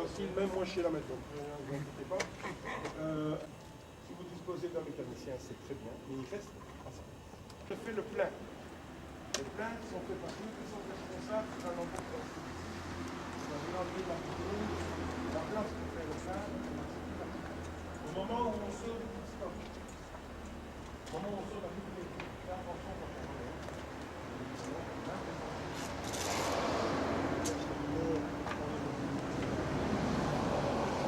ustensiles, même moins chez la maison. Donc, ne vous inquiétez pas. Si vous disposez d'un mécanicien, c'est très bien, mais il reste à ça. Je fais le plein. Les pleins sont faits par ceux qui sont responsables d'un emploi. Vous avez enlevé la place pour faire le plein. Au moment où on sort du stock, au moment où on sort de la bouteille, faites attention quand on est.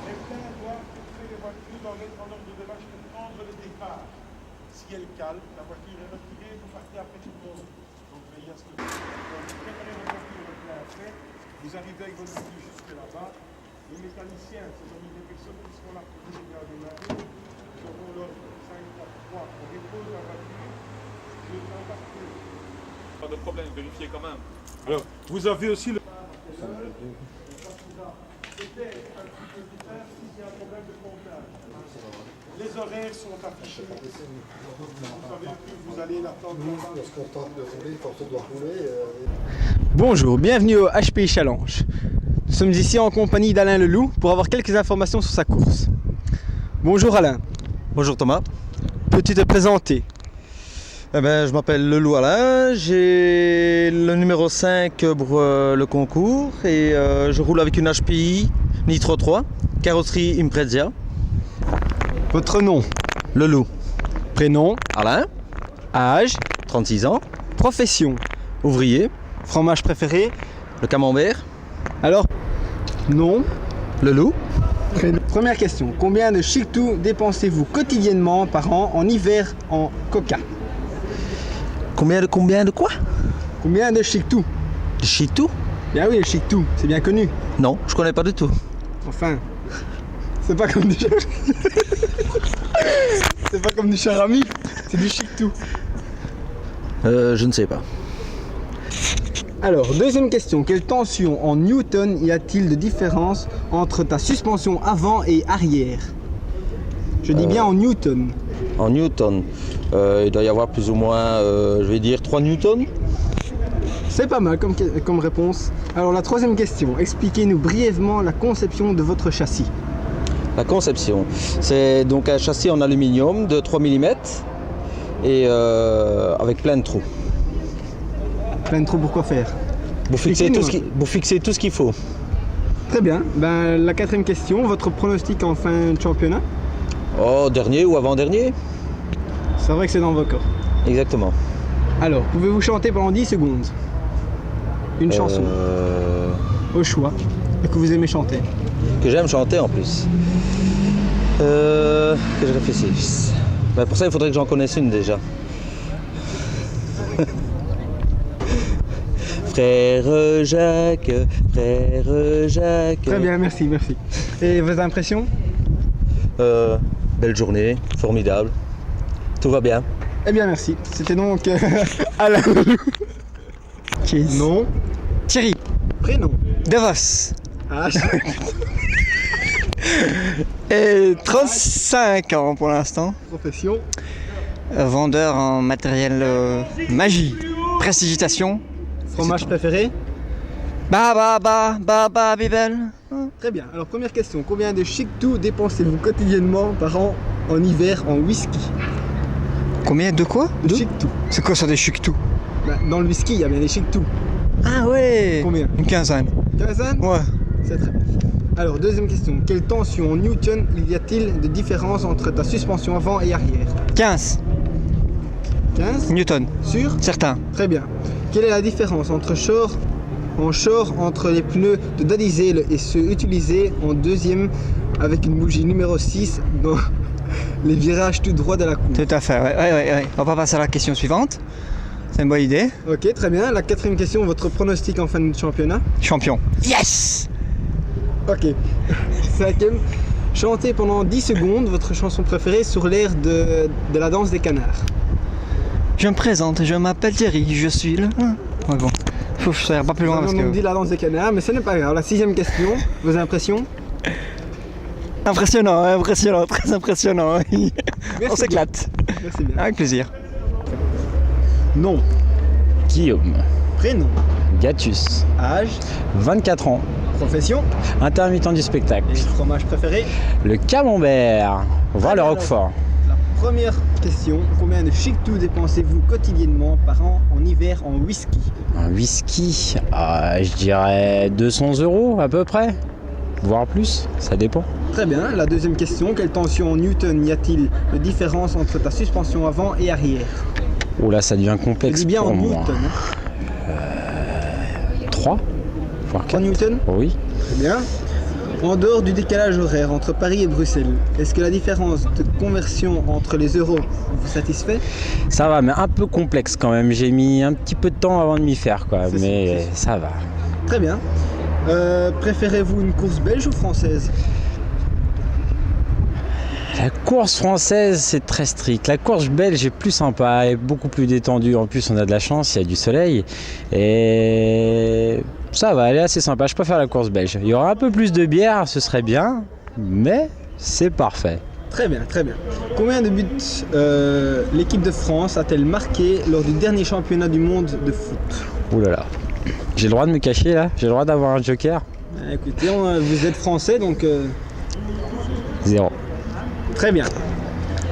Les pleins doivent pousser les voitures dans l'ordre de démarche pour prendre le départ. Si elle cale, la voiture est retirée, vous partez après tout le monde. Donc veillez à ce que vous préparez votre voiture le plein fait, vous arrivez avec votre voiture jusque là-bas. Les mécaniciens, ce sont des personnes qui seront là pour vous aider à démarrer, qui auront leur 5, 4, 3, on dépose la voiture, je n'en passe plus. Pas de problème, vérifiez quand même. Alors, vous avez aussi le... Les horaires sont affichés. Vous savez que vous allez l'attendre. Lorsqu'on tente de rouler, quand on doit rouler. Bonjour, bienvenue au HPI Challenge. Nous sommes ici en compagnie d'Alain Leloup pour avoir quelques informations sur sa course. Bonjour Alain. Bonjour Thomas. Peux-tu te présenter? Je m'appelle Leloup Alain, j'ai le numéro 5 pour le concours et je roule avec une HPI Nitro 3, carrosserie Impreza. Votre nom? Leloup. Prénom? Alain, Âge? 36 ans, Profession? ouvrier, Fromage préféré? le camembert, Alors, nom? Leloup. Prénom. Première question, combien de chic-tout dépensez-vous quotidiennement par an en hiver en coca? Combien de quoi? Combien de chic-tout? De Chitou? Bien oui, le chic-tout, c'est bien connu. Non, je connais pas du tout. Enfin, c'est pas comme du c'est pas comme du cher ami, c'est du chic-tout. Je ne sais pas. Alors, deuxième question, quelle tension en newton y a-t-il de différence entre ta suspension avant et arrière? Je dis bien en newton. En newton, il doit y avoir plus ou moins, je vais dire 3 newtons. C'est pas mal comme réponse. Alors la troisième question, expliquez-nous brièvement la conception de votre châssis. La conception, c'est donc un châssis en aluminium de 3 mm et avec plein de trous. Plein de trous pour quoi faire? Vous fixez tout ce qu'il faut. Très bien. Ben, la quatrième question, votre pronostic en fin de championnat? Oh, dernier ou avant-dernier? C'est vrai que c'est dans vos corps. Exactement. Alors, pouvez-vous chanter pendant 10 secondes une chanson au choix et que vous aimez chanter? Que j'aime chanter en plus. Que je réfléchisse. Pour ça, il faudrait que j'en connaisse une déjà. Frère Jacques, frère Jacques. Très bien, merci. Et vos impressions? Belle journée, formidable. Tout va bien. Eh bien, merci. C'était donc Alain Leloup. Nom? Thierry. Prénom? Devos. Âge? Et 35 ans pour l'instant. Profession? Vendeur en matériel magie. Prestigitation. Fromage préféré? Bibel. Très bien. Alors première question, combien de chic-tout dépensez-vous quotidiennement par an en hiver en whisky? Combien de quoi? De chic-tout. C'est quoi ça des chic-tout? Dans le whisky, il y a bien des chic-tout. Ah ouais. Combien? Une quinzaine. Quinzaine? Ouais. C'est très bien. Alors deuxième question, quelle tension en newton y a-t-il de différence entre ta suspension avant et arrière? 15 Newton. Sûr? Certain. Très bien. Quelle est la différence entre short entre les pneus de Danisel et ceux utilisés en deuxième avec une bougie numéro 6 dans les virages tout droit de la course? Tout à fait, ouais. On va passer à la question suivante. C'est une bonne idée. Ok, très bien. La quatrième question, votre pronostic en fin de championnat? Champion. Yes! Ok. Cinquième, chantez pendant 10 secondes votre chanson préférée sur l'air de la danse des canards. Je me présente, je m'appelle Thierry, je suis le... Ouais, bon. Faut que je ne pas plus loin parce On que... me dit la danse des canards, mais ce n'est pas grave. La sixième question, vos impressions? Impressionnant, très impressionnant. On s'éclate. Merci bien. Avec plaisir. Nom? Guillaume. Prénom? Gatus. Âge? 24 ans. Profession Intermittent du spectacle. et fromage préféré. Le camembert, voire le roquefort. La première question, combien de chic-tout dépensez-vous quotidiennement par an en hiver en whisky? Un whisky, je dirais 200 € à peu près, voire plus, ça dépend. Très bien. La deuxième question, quelle tension en Newton y a-t-il de différence entre ta suspension avant et arrière? Oh là, ça devient Je complexe dis bien pour en moi. Newton. Hein. 3 voire 3 4. Newton? Oui. Très bien. En dehors du décalage horaire entre Paris et Bruxelles, est-ce que la différence de conversion entre les euros vous satisfait? Ça va, mais un peu complexe quand même. J'ai mis un petit peu de temps avant de m'y faire, quoi. C'est Mais ça. ça va. Très bien. Préférez-vous une course belge ou française? La course française, c'est très strict. La course belge est plus sympa, est beaucoup plus détendue. En plus, on a de la chance, il y a du soleil. Et ça va, elle est assez sympa. Je préfère la course belge. Il y aura un peu plus de bière, ce serait bien, mais c'est parfait. Très bien, très bien. Combien de buts l'équipe de France a-t-elle marqué lors du dernier championnat du monde de foot? Ouh là là. J'ai le droit de me cacher là? J'ai le droit d'avoir un joker? Écoutez, vous êtes français, donc 0. très bien.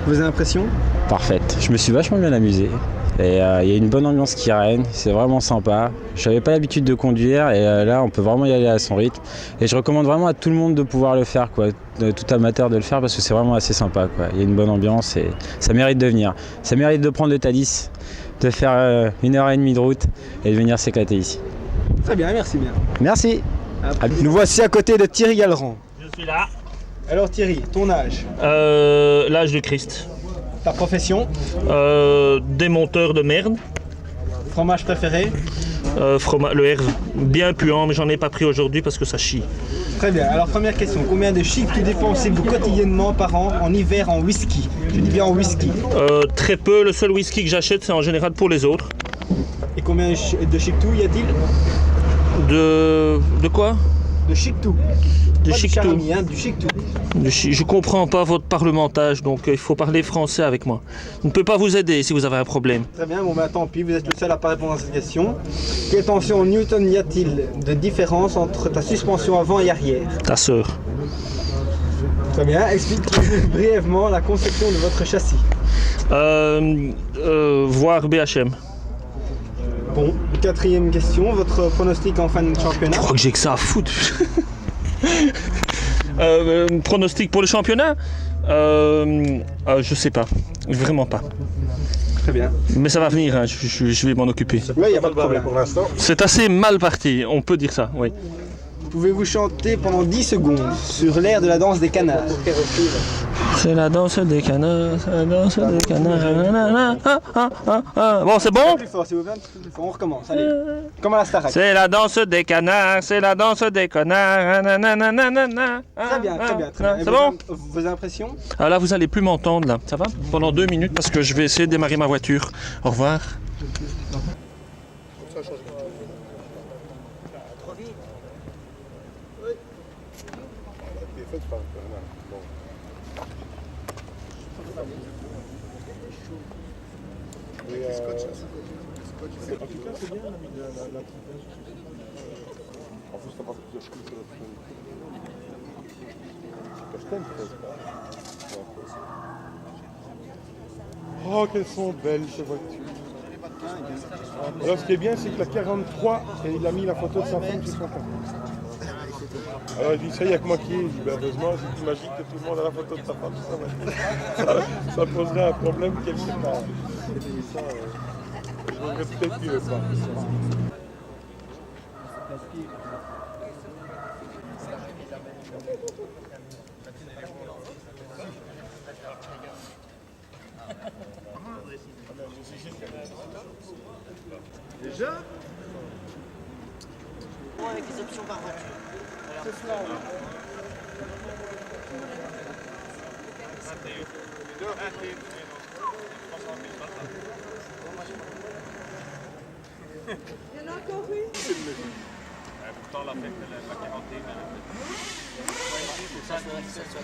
Vos impressions? Parfaite. Je me suis vachement bien amusé. Et il y a une bonne ambiance qui règne, c'est vraiment sympa. Je n'avais pas l'habitude de conduire et là on peut vraiment y aller à son rythme. Et je recommande vraiment à tout le monde de pouvoir le faire, quoi, tout amateur de le faire parce que c'est vraiment assez sympa, quoi. Il y a une bonne ambiance et ça mérite de venir. Ça mérite de prendre le Thalys, de faire 1h30 de route et de venir s'éclater ici. Très bien, merci bien. Merci. Nous voici à côté de Thierry Gallerand. Je suis là. Alors Thierry, ton âge, L'âge de Christ. ta profession, Démonteur de merde. fromage préféré? Le Herve. Bien puant, mais j'en ai pas pris aujourd'hui parce que ça chie. Très bien. Alors première question, combien de chic-tout dépensez-vous quotidiennement par an en hiver en whisky? Je dis bien en whisky. Très peu. Le seul whisky que j'achète, c'est en général pour les autres. Et combien de chic-tout y a-t-il? De quoi? De chic-tout. De Pas chic-tout. Du charmi, hein, du chic-tout. Je comprends pas votre parlementage, donc il faut parler français avec moi. Je ne peux pas vous aider si vous avez un problème. Très bien, bon bah tant pis, vous êtes le seul à pas répondre à cette question. Quelle tension en Newton y a-t-il de différence entre ta suspension avant et arrière? Ta sœur. Très bien, explique brièvement la conception de votre châssis. Voir BHM. Bon, quatrième question, votre pronostic en fin de championnat? Je crois que j'ai que ça à foutre. Pronostic pour le championnat? Je sais pas. Vraiment pas. Très bien. Mais ça va venir, hein. Je vais m'en occuper. Oui, il n'y a pas de problème. Pour l'instant, C'est assez mal parti, on peut dire ça, oui. Pouvez-vous chanter pendant 10 secondes sur l'air de la danse des canards? C'est la danse des canards, c'est la danse des canards. nanana, Bon, c'est bon? Plus fort, s'il vous plaît, un petit peu plus fort. On recommence, allez. Comme à la Starac. C'est la danse des canards, c'est la danse des canards. nanana. Très bien, très bien, très bien. Et C'est bon? Vos impressions? Ah là, vous allez plus m'entendre là, ça va? Pendant 2 minutes parce que je vais essayer de démarrer ma voiture. Au revoir. En plus, t'as pas plus de cheveux que la Oh, qu'elles sont belles ces voitures. Alors, ce qui est bien, c'est que la 43, et il a mis la photo de sa femme sur son capot. Alors, il dit, ça, il n'y a que moi qui ai. Il dit, ben, heureusement, c'est plus magique que tout le monde a la photo de sa femme sur sa voiture. Ça poserait un problème quelque part. Ça, je devrais peut-être qu'il ne veut pas. Déjà? Avec les options par voiture. C'est cela. Il y en a encore une? Pourtant, la fête, elle est pas 41, C'est ça, c'est ça.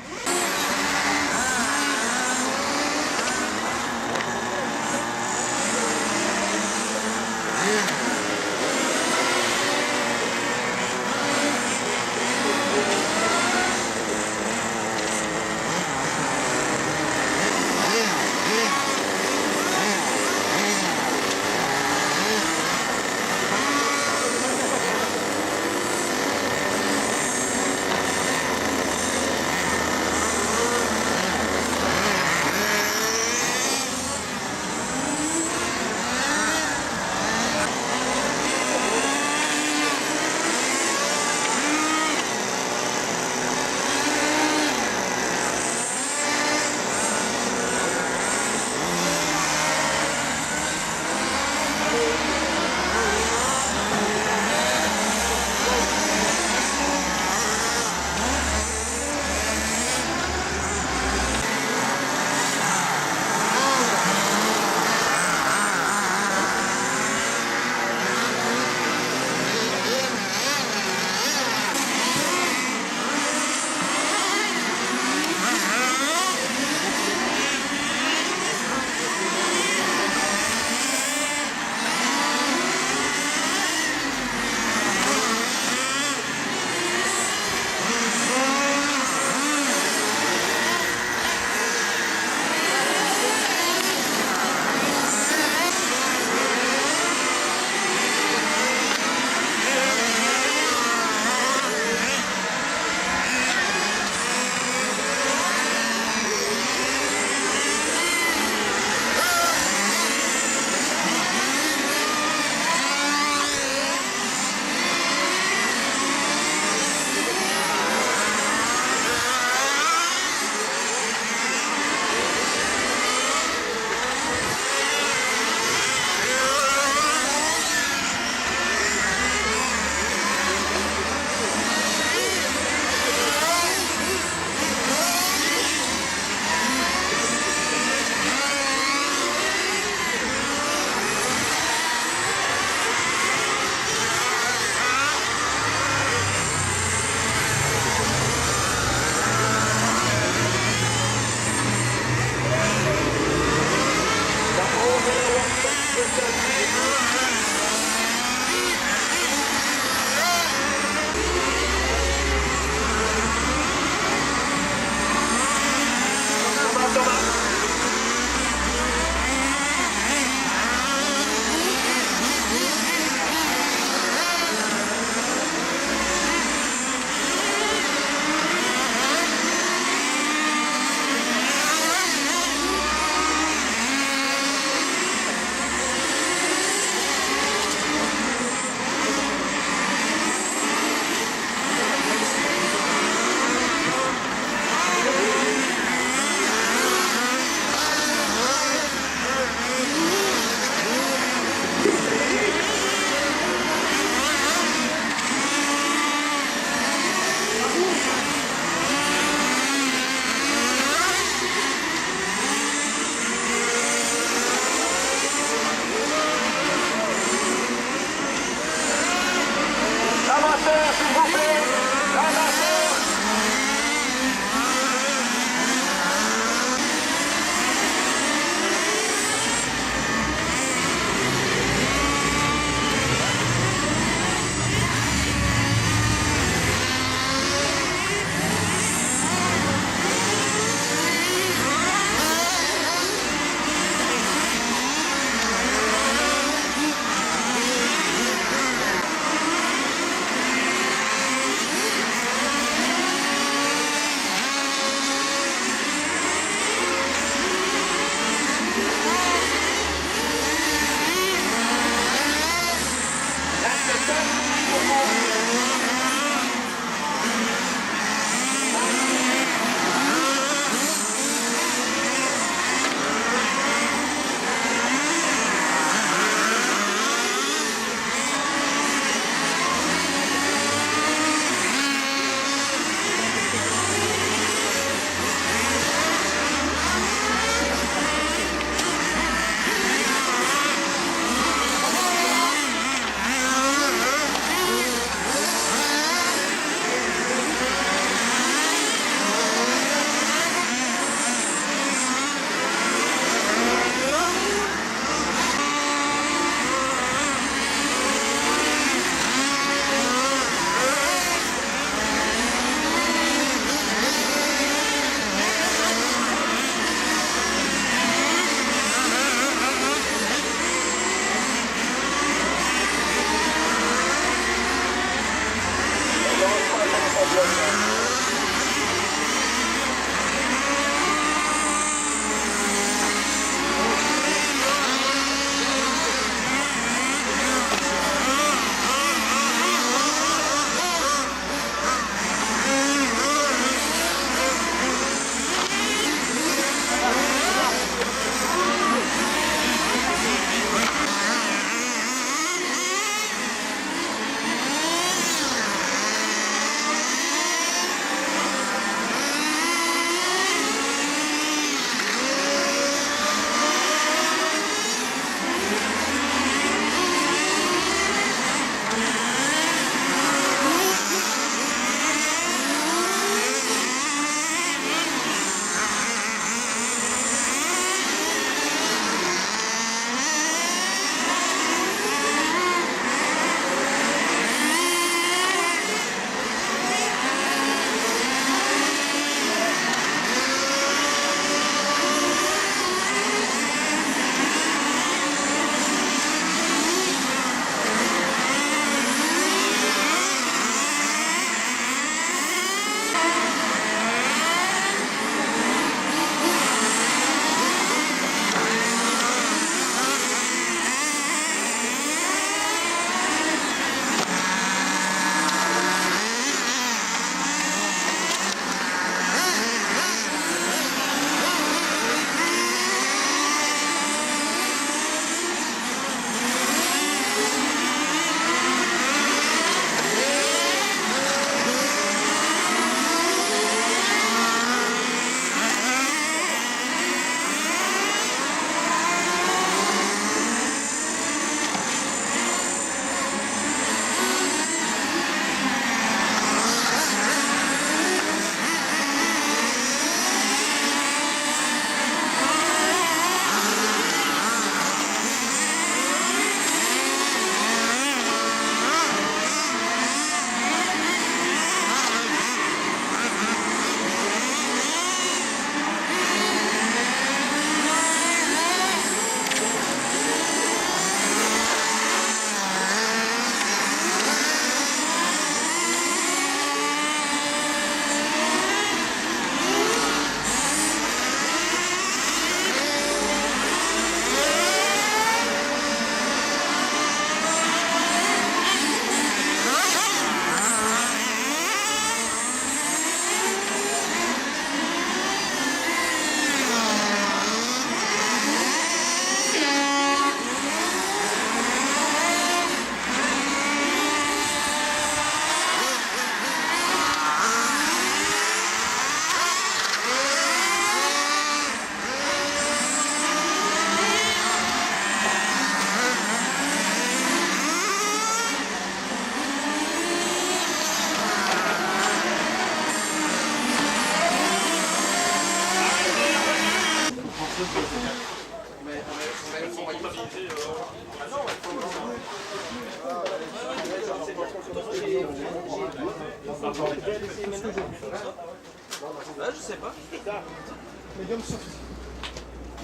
Je sais pas.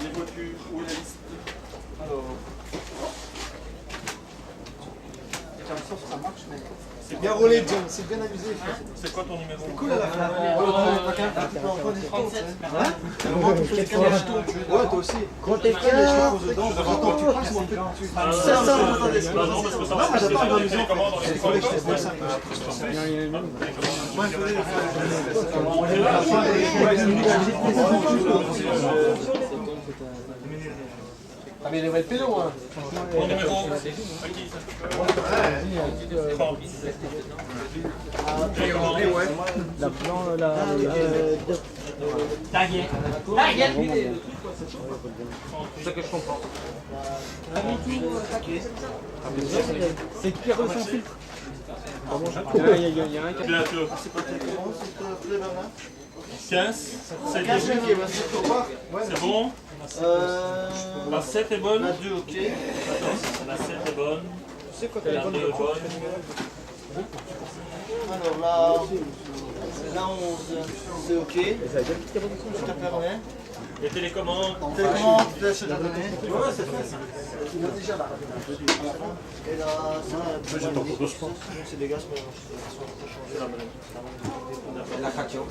Les voitures ou la liste. Alors. Ça marche, mais. C'est bien roulé, John, c'est bien amusé. C'est quoi ton numéro? C'est cool à la fin. Ouais, toi aussi. Quand t'es dedans, attends, tu passes mon peu. Ça, Non, parce que ça va, c'est des télécommandes dans les écoles. Ah mais il va être pédant, hein. Mon numéro, à qui ça? 30. La plan, la. C'est ça que je comprends. C'est Pierrot sans filtre. Bientôt. 15, c'est bon. La 7 est bonne. La 2, ok. La 7 est bonne. La 2 est bonne. Alors la 11, c'est ok. Je te permets. Les télécommandes. Télécommande, je te donné. Ouais, c'est fait. Il a déjà là. Et là, ça, c'est des gaz, mais on va changer la facture.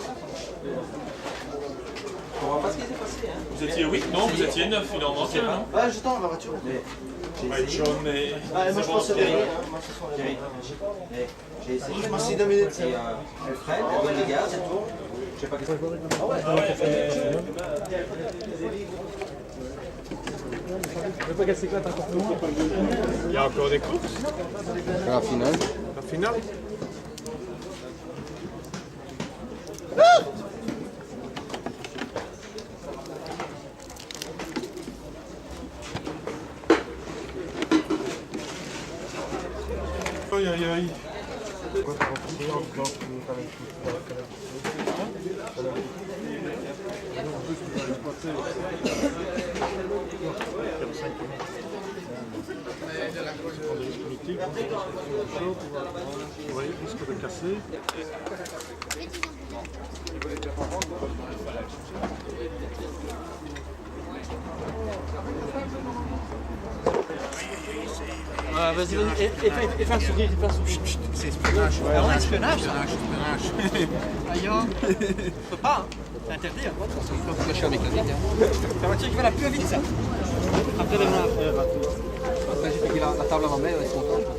On voit pas ce qui s'est passé, hein. Vous étiez 8? Non, vous étiez 9 finalement. Ouais, je t'en la voiture. Ouais, John, mais. Moi je pense que c'est derrière. J'ai essayé. Je m'en suis dominé de ça. Elle freine, elle donne les gaz et tout. Je sais pas qu'est-ce que c'est. Ah ouais. Il y a encore des courses. La finale. La finale. Aïe aïe aïe. Oui, risque de casser. Vas-y, et fais un sourire, C'est espionnage. Ah ouais, espionnage. Aïe, on peut pas, hein. C'est interdit. Il faut flasher en mécanique. C'est la voiture qui va la plus vite, ça. Après, après j'ai payé la table à ma mère, ils sont contents.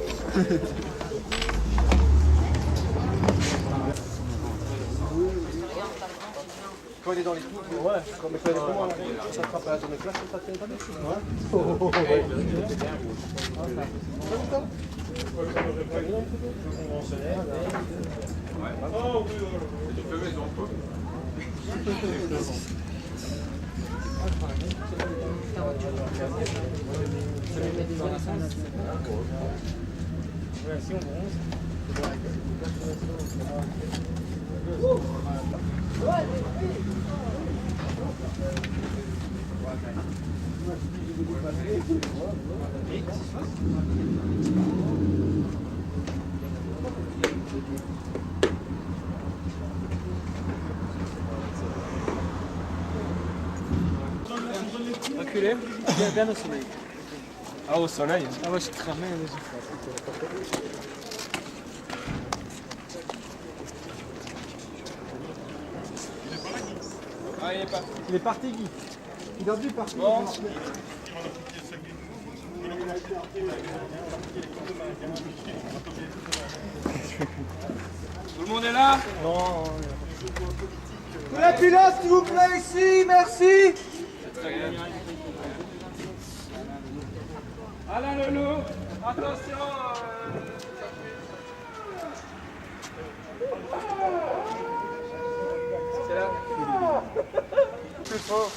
Quand il est dans les trous, ouais, quand il est comment ça frappe à la zone de classe, ça tient pas bien. Ouais. Oh oui, c'est une maison quoi. Si on bronze. Reculez, bien au soleil. Ah, au soleil. Ah ouais, je suis cramé. Ah, il est parti. Il est parti, Guy. Il a dû partir. Bon. Tout le monde est là? Non. La pilote, s'il vous plaît, ici, merci. Alain Leloup, attention. C'est là. Plus fort.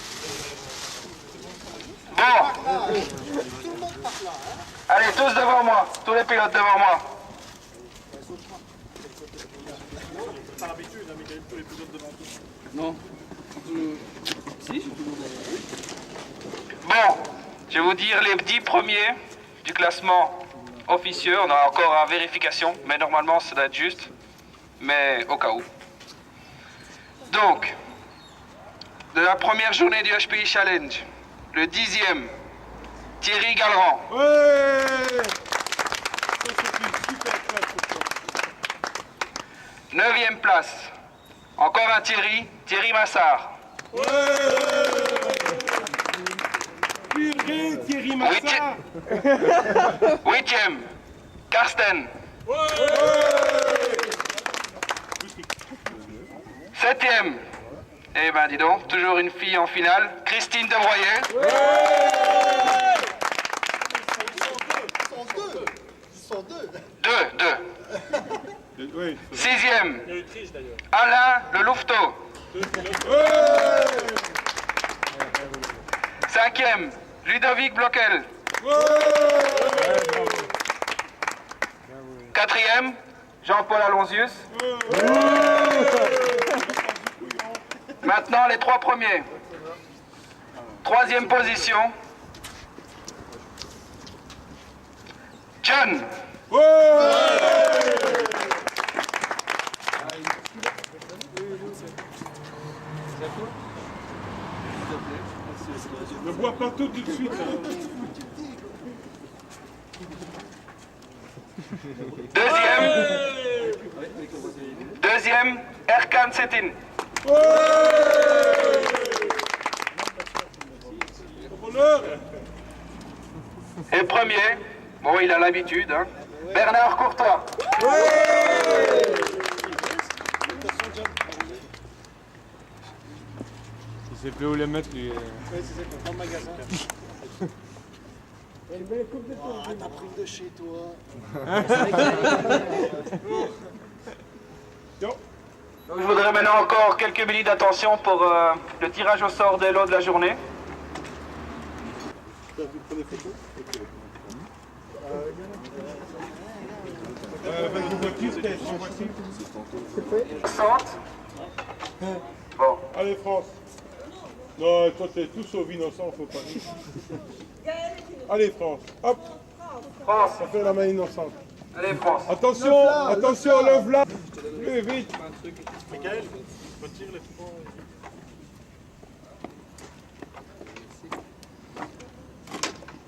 Allez, tous devant moi, tous les pilotes devant moi. Pas l'habitude, mais quand même tous les pilotes devant tous. Non. Si, je suis toujours derrière. Bon, Je vais vous dire les 10 premiers du classement officieux. On a encore à vérification, mais normalement ça doit être juste. Mais au cas où. Donc, de la première journée du HPI Challenge, le 10e, Thierry Gallerand. Ouais. Ça, c'est une super place. 9e place, encore un Thierry Massard. Ouais. Purée, Thierry Massard. 8e, Karsten. Ouais. 7e, eh ben dis donc, toujours une fille en finale, Christine Debroyer. Ils sont deux. 2. Oui. 6e, Alain Le Louveteau. 5e, Ludovic Bloquel. 4e, Jean-Paul Alonzius. Maintenant les 3 premiers. 3e position, John. Ne bois pas tout de suite. Deuxième, Erkan Setin. Et premier, bon il a l'habitude, hein, Bernard Courtois. Il sait plus où les mettre, lui. T'as pris de chez toi. Donc, je voudrais maintenant encore quelques minutes d'attention pour le tirage au sort des lots de la journée. Bon. Allez France. Non, toi t'es tout sauf innocent, faut pas dire. Allez France. Hop. France. Ça fait la main innocente. Allez France. Attention, attention, lève là. Plus vite. Michael, retire les points.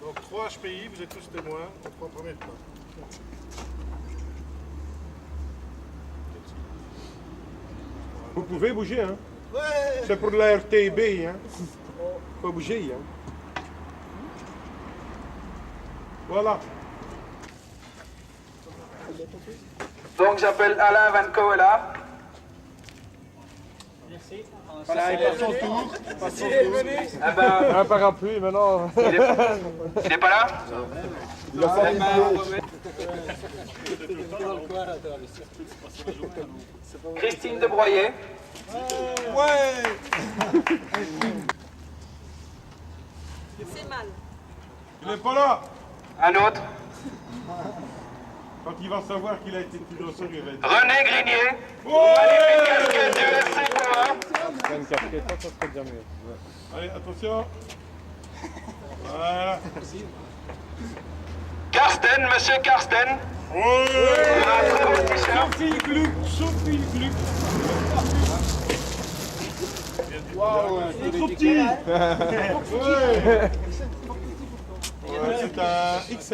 Donc 3 HPI, vous êtes tous témoins aux 3 premières places. Vous pouvez bouger, hein? Ouais. C'est pour la RTB, hein? Faut bouger, hein? Voilà. Donc j'appelle Alain Van Coela. Voilà, il passe son tour. Ah ben, Un parapluie maintenant. il est pas là? Il a fallu Christine Debroyer. Ouais. C'est mal. Il n'est pas là. Un autre. Quand il va savoir qu'il a été tiré au sort, il va être... René Grignier. Ouais. Magnifique casquette du SC Power. Une casquette, ça serait bien mieux. Allez, attention. Voilà. Karsten, monsieur Karsten. Ouais. On a un très beau t-shirt. Sophie Gluck, Sophie Gluck. Waouh, c'est trop petit. Ouais. Ouais, c'est un XS.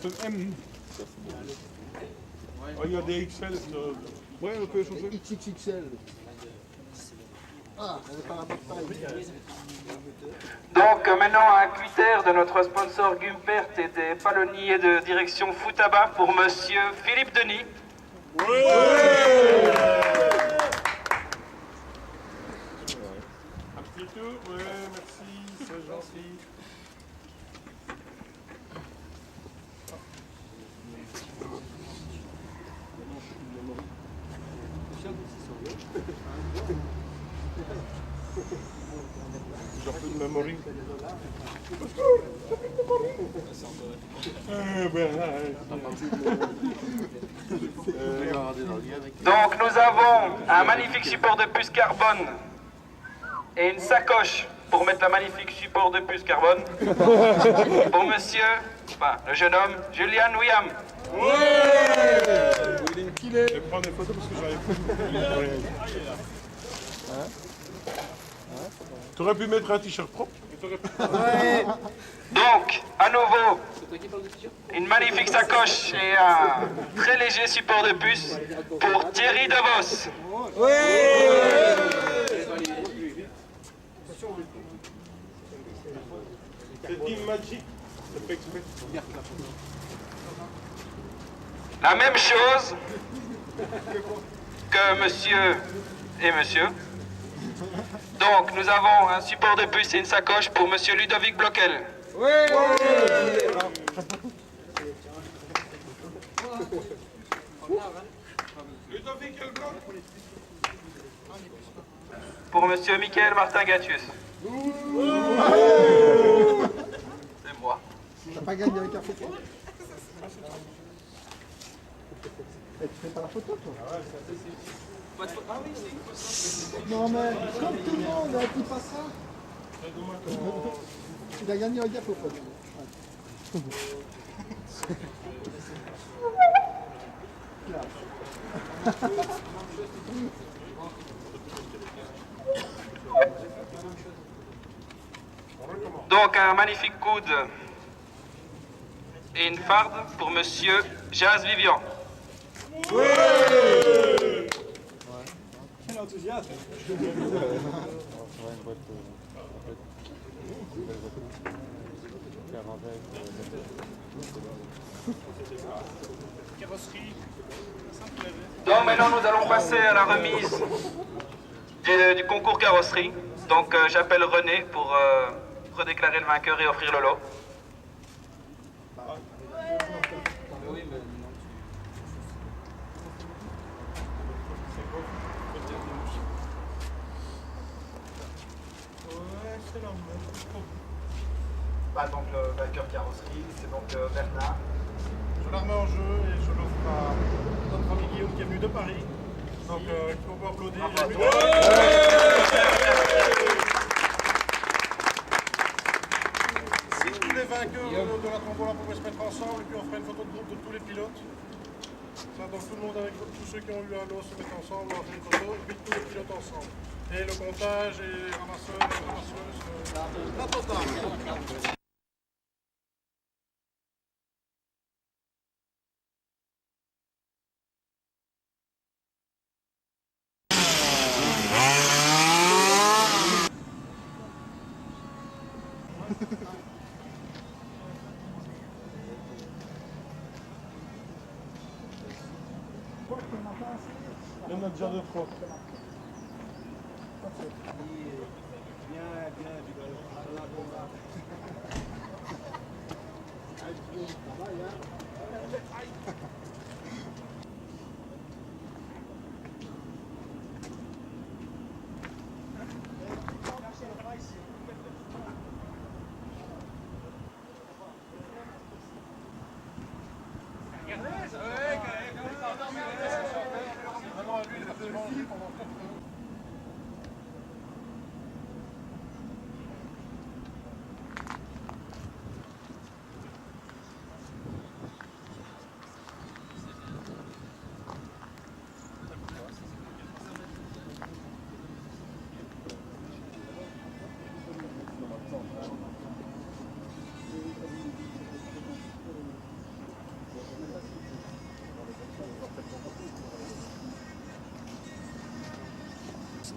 C'est un M. Oh, il y a des XL. Ouais, on peut changer. XXXL. Ah, on est pas la bonne taille. Donc maintenant un cutter de notre sponsor Gumpert et des palonniers de direction Foutabat pour monsieur Philippe Denis. Ouais. Un petit tour, ouais, merci, c'est gentil. J'ai plus de memory. Donc nous avons un magnifique support de puce carbone et une sacoche pour mettre la magnifique support de puce carbone. Pour monsieur, enfin, le jeune homme, Julian William. Je vais prendre des photos parce que j'avais plus. Tu aurais pu mettre un t-shirt propre. Donc, à nouveau, une magnifique sacoche et un très léger support de puce pour Thierry DeVos. C'est Team Magic. C'est fait exprès. La même chose que monsieur et monsieur. Donc, nous avons un support de puce et une sacoche pour monsieur Ludovic Bloquel. Pour monsieur Michael Martin Gatius. C'est moi. T'as pas gagné avec un photo? Tu fais pas la photo, toi? Non, mais comme tout le monde, tu pas ça. Il a gagné un gaffe au photo. Donc un magnifique coude et une farde pour monsieur Jazz Vivian. Quel enthousiasme. Donc maintenant nous allons passer à la remise du concours carrosserie. Donc j'appelle René pour redéclarer le vainqueur et offrir le lot. Bah, donc le vainqueur carrosserie, c'est donc Bernard. Je la remets en jeu et je l'offre à notre ami Guillaume qui est venu de Paris. Donc il faut vous applaudir. Si tous les vainqueurs de la tombola pouvaient se mettre ensemble et puis on ferait une photo de groupe de tous les pilotes. Ça, donc tout le monde avec tous ceux qui ont eu un lot se mettent ensemble, on fait une photo et puis tous les pilotes ensemble. Et le comptage et les ramasseurs, les ramasseuses, la totale. Il y en a déjà deux, trois.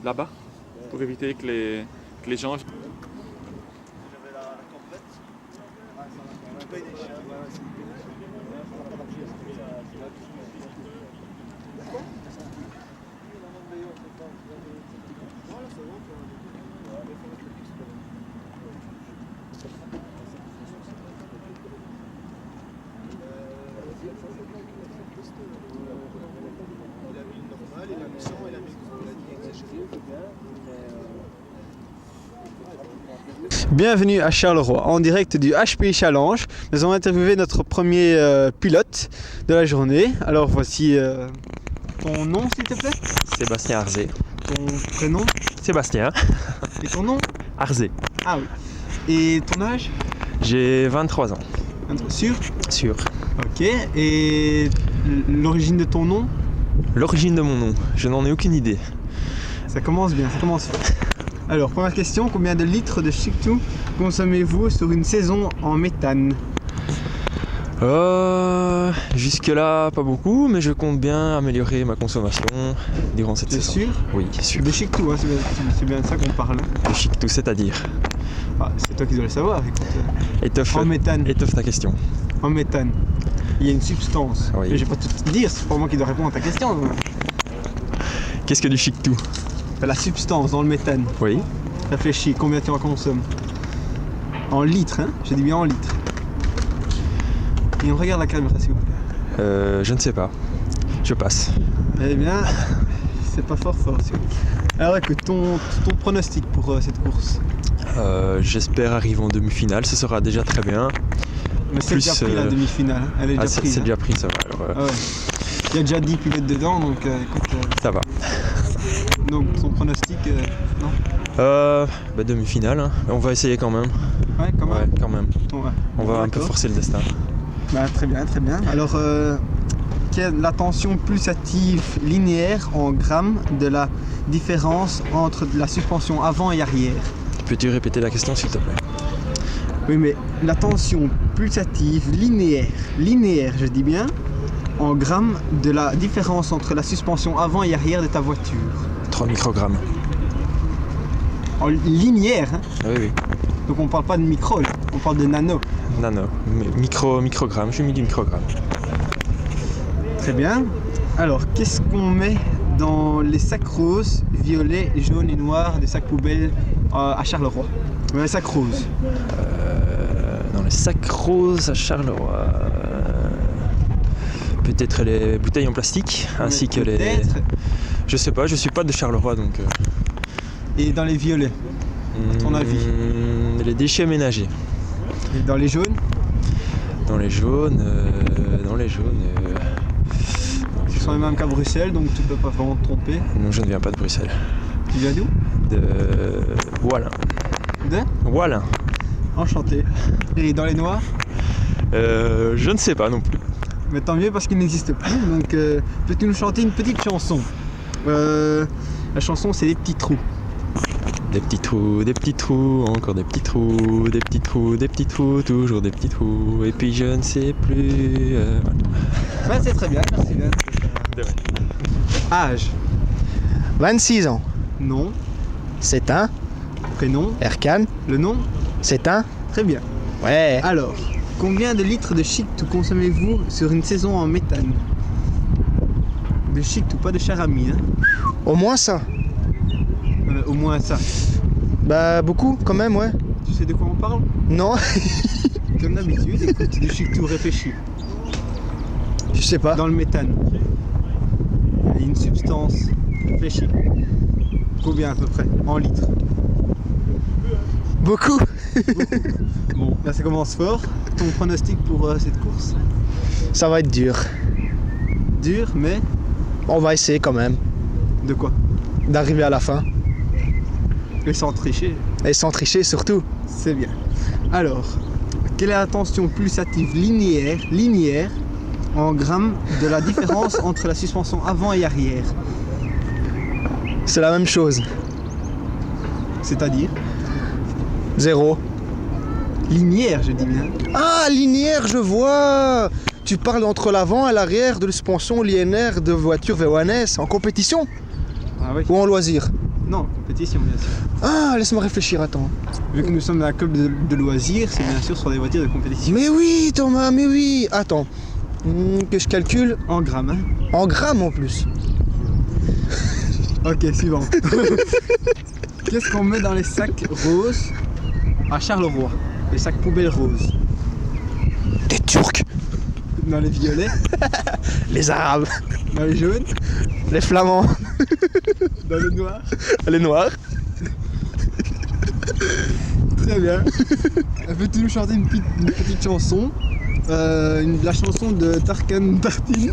Là-bas, pour éviter que les gens... Bienvenue à Charleroi, en direct du HPI Challenge. Nous allons interviewer notre premier pilote de la journée. Alors voici ton nom s'il te plaît? Sébastien Arzé. Ton prénom? Sébastien. Et ton nom? Arzé. Ah oui. Et ton âge? J'ai 23 ans. Sûr? Sûr. Ok. Et l'origine de ton nom? L'origine de mon nom, je n'en ai aucune idée. Ça commence bien, ça commence bien. Alors, première question, combien de litres de Chictou consommez-vous sur une saison en méthane? Jusque là, pas beaucoup, mais je compte bien améliorer ma consommation durant cette saison. T'es sûr? Oui, sûr. De Chictou, hein, c'est bien de ça qu'on parle. De Chictou, c'est-à-dire? Ah, c'est toi qui dois le savoir, écoute. Étoffe, en méthane. Étoffe ta question. En méthane, il y a une substance. Oui. Mais je vais pas tout te dire, c'est pas moi qui dois répondre à ta question. Qu'est-ce que du Chictou? La substance dans le méthane. Oui. Réfléchis, combien tu en consommes? En litres, hein? J'ai dit bien en litres. Et on regarde la caméra, s'il vous plaît. Je ne sais pas. Je passe. Eh bien, c'est pas fort, s'il vous plaît. Alors écoute, ton pronostic pour cette course? J'espère arriver en demi-finale, ce sera déjà très bien. Mais c'est déjà pris la demi-finale, elle est déjà prise. C'est déjà pris, ça va. Alors, ah ouais. Il y a déjà 10 pilotes dedans, donc écoute. Ça va. Donc ton pronostic, non? Demi-finale, hein. On va essayer quand même. Ouais, quand même. Ouais, quand même. Ouais. On va un peu forcer le destin. Bah, très bien, très bien. Alors, quelle est la tension pulsative linéaire en grammes de la différence entre la suspension avant et arrière? Peux-tu répéter la question, s'il te plaît? Oui, mais la tension pulsative linéaire, je dis bien, en grammes de la différence entre la suspension avant et arrière de ta voiture. 3 microgrammes. En linéaire, hein? Oui, oui. Donc on parle pas de micro, là. On parle de nano. Nano, microgramme, j'ai mis du microgramme. Très bien. Alors, qu'est-ce qu'on met dans les sacs roses, violets, jaunes et noirs des sacs poubelles à Charleroi? Dans les sacs roses. Dans les sacs roses à Charleroi. Peut-être les bouteilles en plastique, ainsi que les... Je sais pas, je suis pas de Charleroi, donc... Et dans les violets, à ton avis? Les déchets ménagers. Et dans les jaunes? Dans les jaunes... Tu sens les mêmes qu'à Bruxelles, donc tu peux pas vraiment te tromper. Non, je ne viens pas de Bruxelles. Tu viens d'où? De Wallin. De Wallin. Enchanté. Et dans les noirs? Je ne sais pas non plus. Mais tant mieux parce qu'il n'existe plus, donc peux-tu nous chanter une petite chanson? La chanson c'est Les Petits Trous. Des petits trous, encore des petits trous, des petits trous, des petits trous, toujours des petits trous, et puis je ne sais plus... Ouais, c'est très bien, merci bien. Âge? 26 ans. Nom? C'est un. Prénom? Erkan. Le nom? C'est un. Très bien. Ouais. Alors, combien de litres de Chictou consommez-vous sur une saison en méthane? De Chictou, pas de Charami, hein? Au moins ça. Au moins ça. Bah beaucoup quand même, ouais. Tu sais de quoi on parle? Non. Comme d'habitude, écoute, de Chictou réfléchi. Je sais pas. Dans le méthane. Il y a une substance. Réfléchis. Combien à peu près? En litres? Beaucoup. Bon, là ça commence fort. Ton pronostic pour cette course? Ça va être dur. Dur, mais... On va essayer quand même. De quoi? D'arriver à la fin. Et sans tricher. Et sans tricher surtout. C'est bien. Alors, quelle est la tension pulsative linéaire en grammes de la différence entre la suspension avant et arrière? C'est la même chose. C'est-à-dire? 0. Linéaire, je dis bien. Ah, linéaire, je vois. Tu parles entre l'avant et l'arrière de la suspension linéaire de voiture V1S en compétition? Ah oui. Ou en loisir? Non, compétition bien sûr. Ah, laisse-moi réfléchir, attends. Vu que nous sommes un club de loisirs, c'est bien sûr sur des voitures de compétition. Mais oui, Thomas, mais oui. Attends, que je calcule. En grammes, hein? En grammes en plus. Ok, suivant. Qu'est-ce qu'on met dans les sacs roses à Charleroi? Les sacs poubelles roses. Des Turcs. Dans les violets. Les Arabes. Dans les jaunes. Les Flamands. Dans les noirs. Les Noirs. Très bien. Peux-tu nous chanter une petite chanson? La chanson de Tarkan Tartine.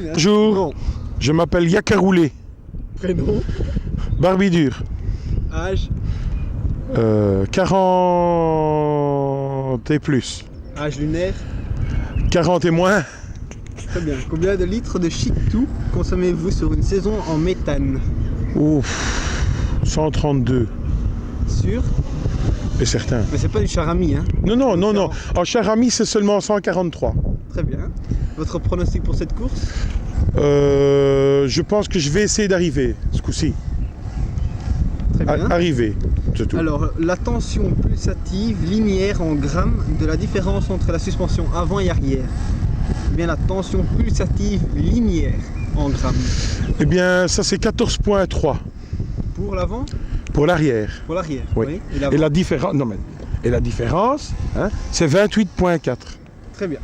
Bonjour. Je m'appelle Yakaroulé. Prénom. Barbidure. Âge. 40 et plus. Âge lunaire. 40 et moins. Très bien. Combien de litres de Chic-Tout consommez-vous sur une saison en méthane? Ouf. 132. Sûr? Et certain. Mais c'est pas du charami, hein? Non. En charami, c'est seulement 143. Très bien. Votre pronostic pour cette course? Je pense que je vais essayer d'arriver ce coup-ci. Très bien. Arriver, c'est tout. Alors, la tension pulsative linéaire en grammes de la différence entre la suspension avant et arrière. Eh bien, la tension pulsative linéaire en grammes. Eh bien, ça c'est 14,3. Pour l'avant? Pour l'arrière. Pour l'arrière, Oui. oui. Et la différence, hein, c'est 28,4. Très bien.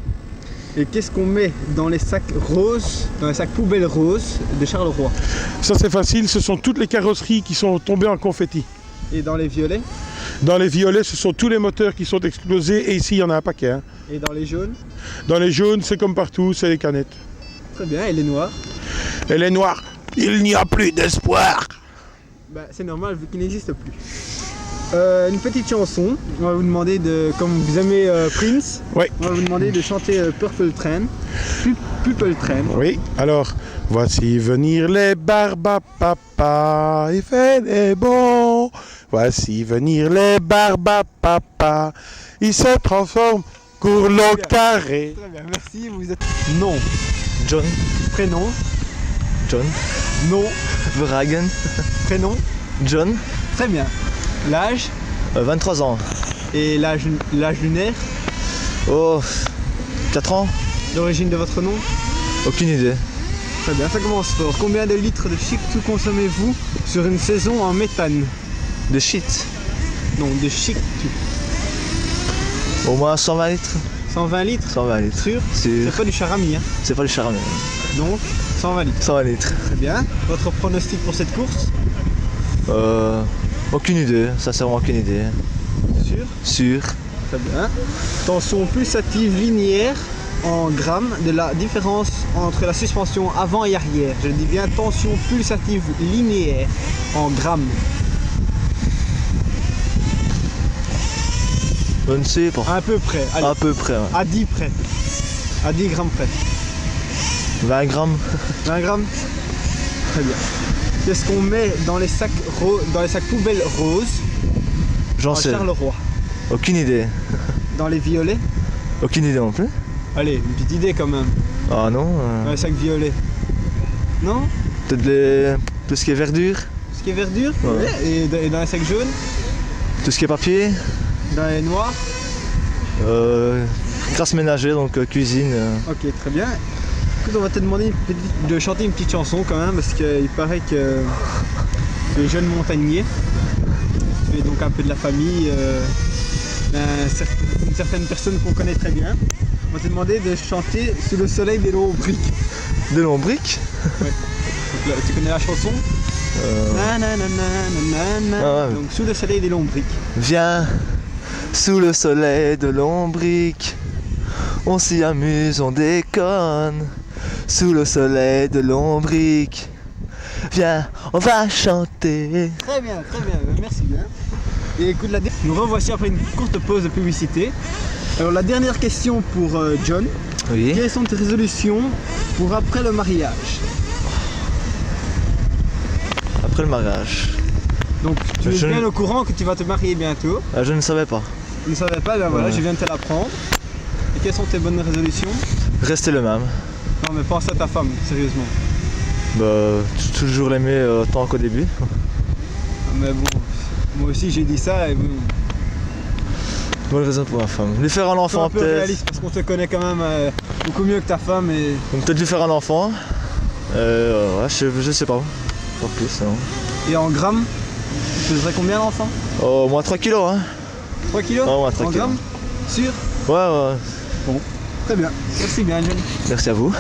Et qu'est-ce qu'on met dans les sacs roses, dans les sacs poubelles roses de Charleroi? Ça c'est facile, ce sont toutes les carrosseries qui sont tombées en confetti. Et dans les violets? Dans les violets, ce sont tous les moteurs qui sont explosés et ici il y en a un paquet. Hein. Et dans les jaunes? Dans les jaunes, c'est comme partout, c'est les canettes. Très bien. Et les noirs? Et les noirs, il n'y a plus d'espoir. Bah, c'est normal vu qu'il n'existe plus. Une petite chanson. On va vous demander de, comme vous aimez Prince, oui. On va vous demander de chanter Purple Train. Purple Train. Oui, alors, voici venir les barbes à papa, il fait des bons. Voici venir les barbes à papa, ils se transforment courlot carré. Très bien, merci. Vous êtes nom. John. Prénom. John. Nom. Vragen. Prénom. John. Très bien. L'âge? 23 ans. Et l'âge lunaire? Oh, 4 ans. L'origine de votre nom? Aucune idée. Très bien, ça commence fort. Combien de litres de Chic-Tout consommez-vous sur une saison en méthane? De shit. Non, de Chic-Tout. Au moins 120 litres. 120 litres? 120 litres. Sûr? C'est pas du charami, hein? C'est pas du charami. Donc, 120 litres. 120 litres. Très bien. Votre pronostic pour cette course? Aucune idée, sincèrement aucune idée. Sûr? Sûr. Très bien. Tension pulsative linéaire en grammes de la différence entre la suspension avant et arrière. Je dis bien tension pulsative linéaire en grammes. Je ne sais pas. À peu près. Allez. À peu près, ouais. À 10 près. À 10 grammes près. 20 grammes. 20 grammes? Très bien. Qu'est-ce qu'on met dans les sacs poubelles roses? J'en sais. Charleroi. Aucune idée. Dans les violets? Aucune idée non plus. Allez, une petite idée quand même. Ah non. Dans les sacs violets. Non? Peut-être tout ce qui est verdure. Tout ce qui est verdure? Ouais. Et dans les sacs jaunes? Tout ce qui est papier. Dans les noirs? Grasse ménagère, donc cuisine. Ok, très bien. Écoute, on va te demander de chanter une petite chanson quand même, parce qu'il paraît que tu es jeune montagnais. Tu es donc un peu de la famille d'une certaine personne qu'on connaît très bien. On va te demander de chanter Sous le soleil des lombriques. Des lombriques? Ouais. Donc, là, tu connais la chanson? Ah ouais. Donc Sous le soleil des lombriques. Viens, sous le soleil de lombriques, on s'y amuse, on déconne. Sous le soleil de lombriques, viens, on va chanter. Très bien, merci bien. Et écoute, nous revoici après une courte pause de publicité. Alors la dernière question pour John. Oui. Quelles sont tes résolutions pour après le mariage? Après le mariage. Donc tu es bien au courant que tu vas te marier bientôt? Je ne savais pas. Tu ne savais pas? Ben voilà, ouais. Je viens de te l'apprendre. Et quelles sont tes bonnes résolutions? Rester le même. Non mais pense à ta femme, sérieusement. Bah, toujours l'aimer autant qu'au début. Mais bon, moi aussi j'ai dit ça et bon... Bonne raison pour ma femme. Lui faire un enfant un peu peut-être. réaliste parce qu'on te connaît quand même beaucoup mieux que ta femme et... Donc peut-être lui faire un enfant. Ouais, je sais pas. Pas plus, non. Et en grammes, tu peserais combien l'enfant? Au moins 3 kilos, hein. 3 kilos? Ouais, au moins 3 en kilos. grammes? Sûr? Ouais. Bon, très bien. Merci bien, John. Merci à vous.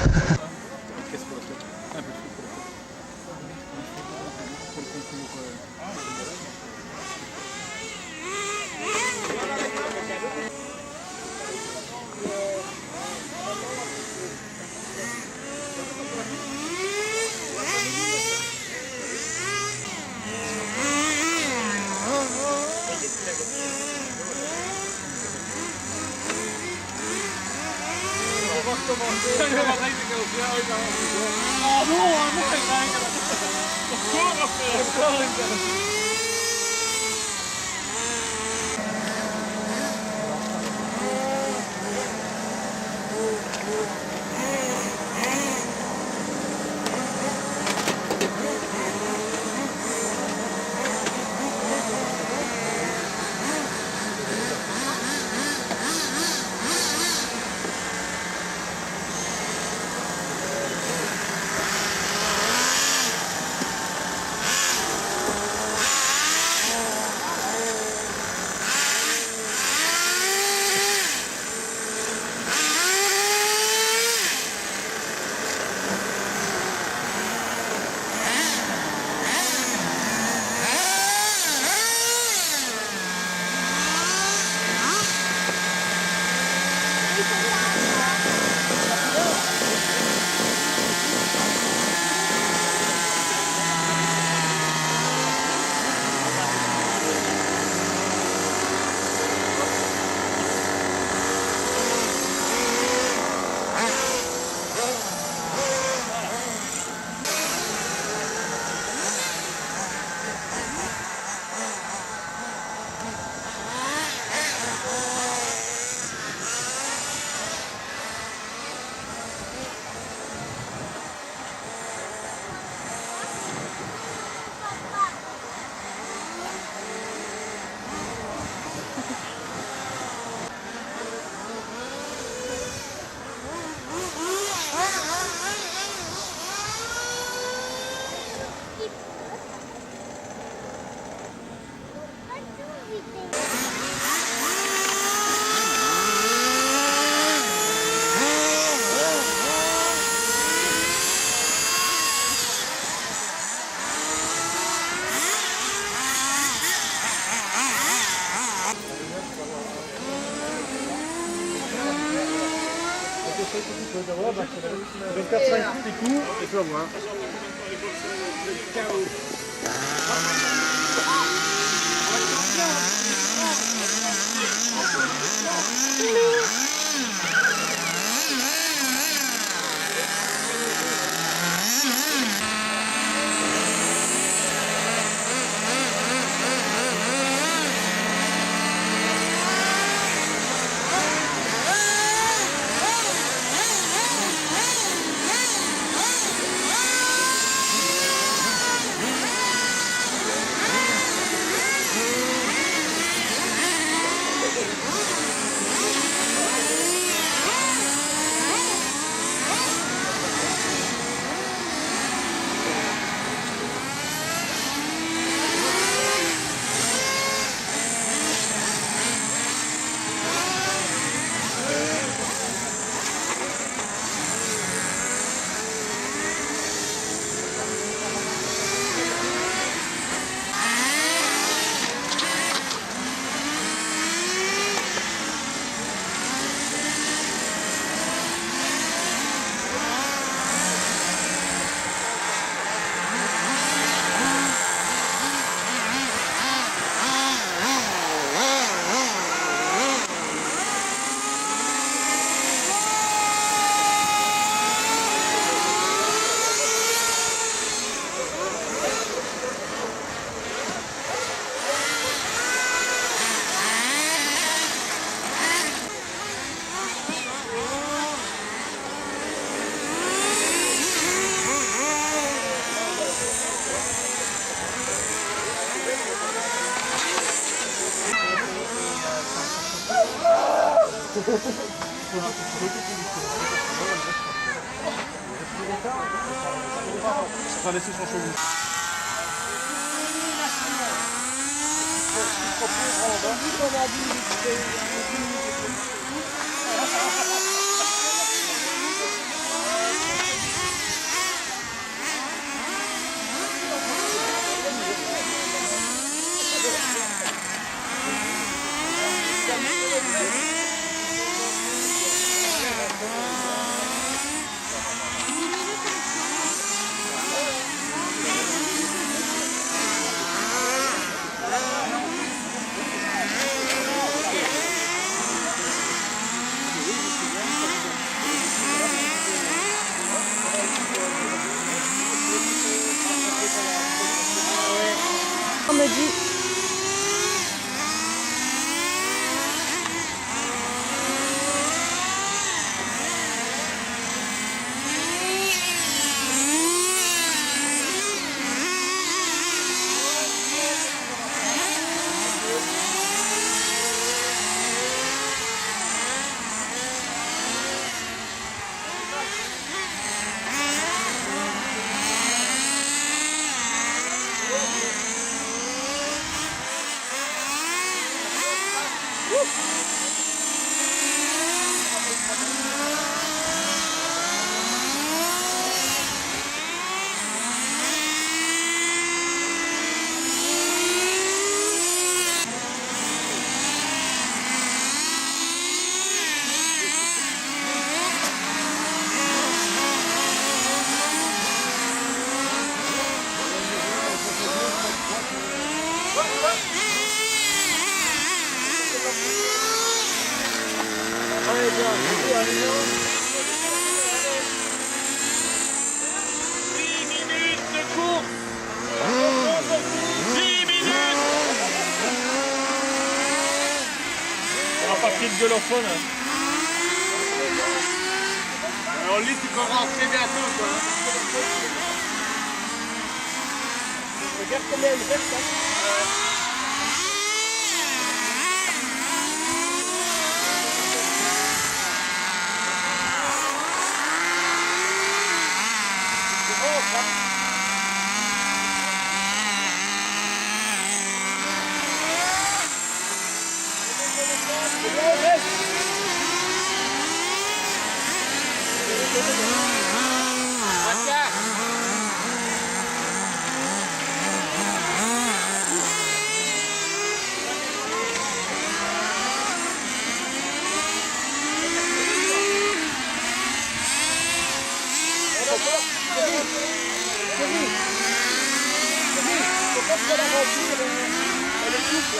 4-5 petits coups et tu vas voir. Ça va laisser son cheveu. On me dit. Papier de gueulophone. On lit, tu peux rentrer bientôt, quoi. Regarde combien il reste, hein. Elle est souple.